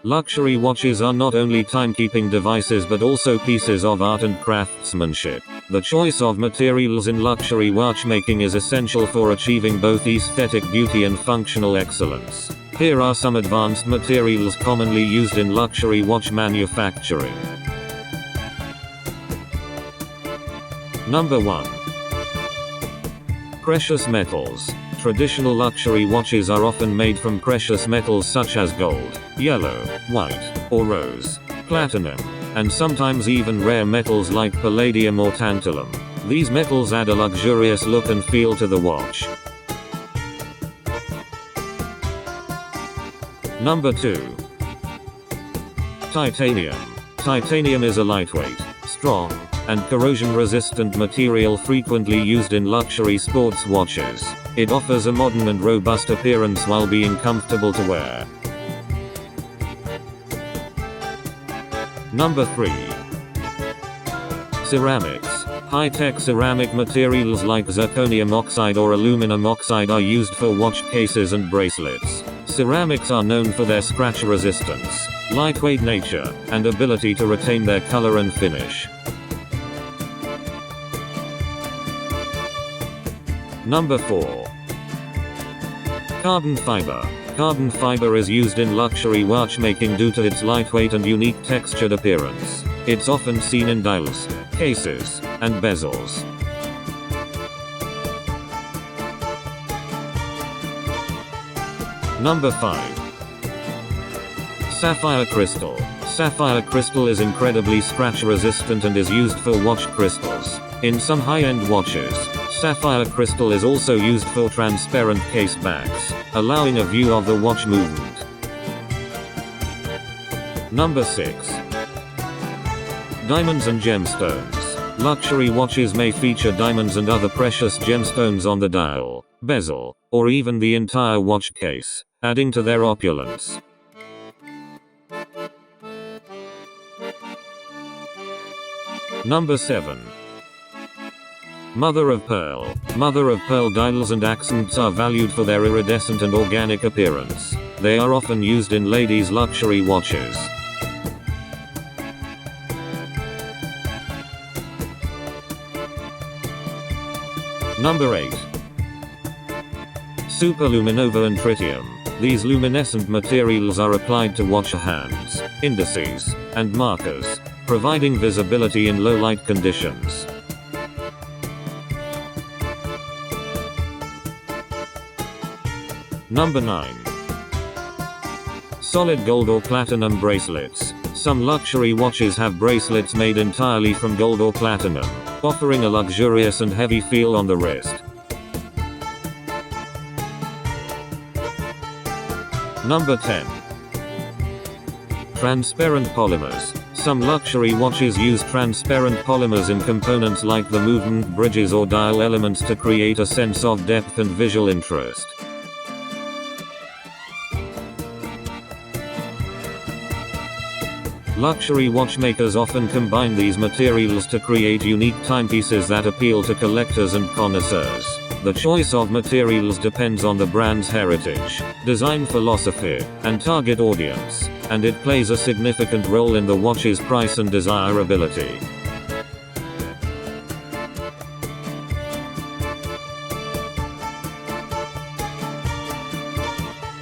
Luxury watches are not only timekeeping devices but also pieces of art and craftsmanship. The choice of materials in luxury watchmaking is essential for achieving both aesthetic beauty and functional excellence. Here are some advanced materials commonly used in luxury watch manufacturing. Number 1. Precious metals. Traditional luxury watches are often made from precious metals such as gold, yellow, white, or rose, platinum, and sometimes even rare metals like palladium or tantalum. These metals add a luxurious look and feel to the watch. Number 2. Titanium. Titanium is a lightweight, strong, and corrosion-resistant material frequently used in luxury sports watches. It offers a modern and robust appearance while being comfortable to wear. Number 3. Ceramics. High-tech ceramic materials like zirconium oxide or aluminum oxide are used for watch cases and bracelets. Ceramics are known for their scratch resistance, lightweight nature, and ability to retain their color and finish. Number 4. Carbon fiber. Carbon fiber is used in luxury watchmaking due to its lightweight and unique textured appearance. It's often seen in dials, cases, and bezels. Number 5. Sapphire crystal. Sapphire crystal is incredibly scratch resistant and is used for watch crystals. In some high-end watches, sapphire crystal is also used for transparent case backs, allowing a view of the watch movement. Number 6. Diamonds and gemstones. Luxury watches may feature diamonds and other precious gemstones on the dial, bezel, or even the entire watch case, adding to their opulence. Number 7. Mother of pearl. Mother of pearl dials and accents are valued for their iridescent and organic appearance. They are often used in ladies' luxury watches. Number 8. Superluminova and tritium. These luminescent materials are applied to watch hands, indices, and markers, providing visibility in low light conditions. Number 9. Solid gold or platinum bracelets. Some luxury watches have bracelets made entirely from gold or platinum, offering a luxurious and heavy feel on the wrist. Number 10. Transparent polymers. Some luxury watches use transparent polymers in components like the movement bridges or dial elements to create a sense of depth and visual interest. Luxury watchmakers often combine these materials to create unique timepieces that appeal to collectors and connoisseurs. The choice of materials depends on the brand's heritage, design philosophy, and target audience, and it plays a significant role in the watch's price and desirability.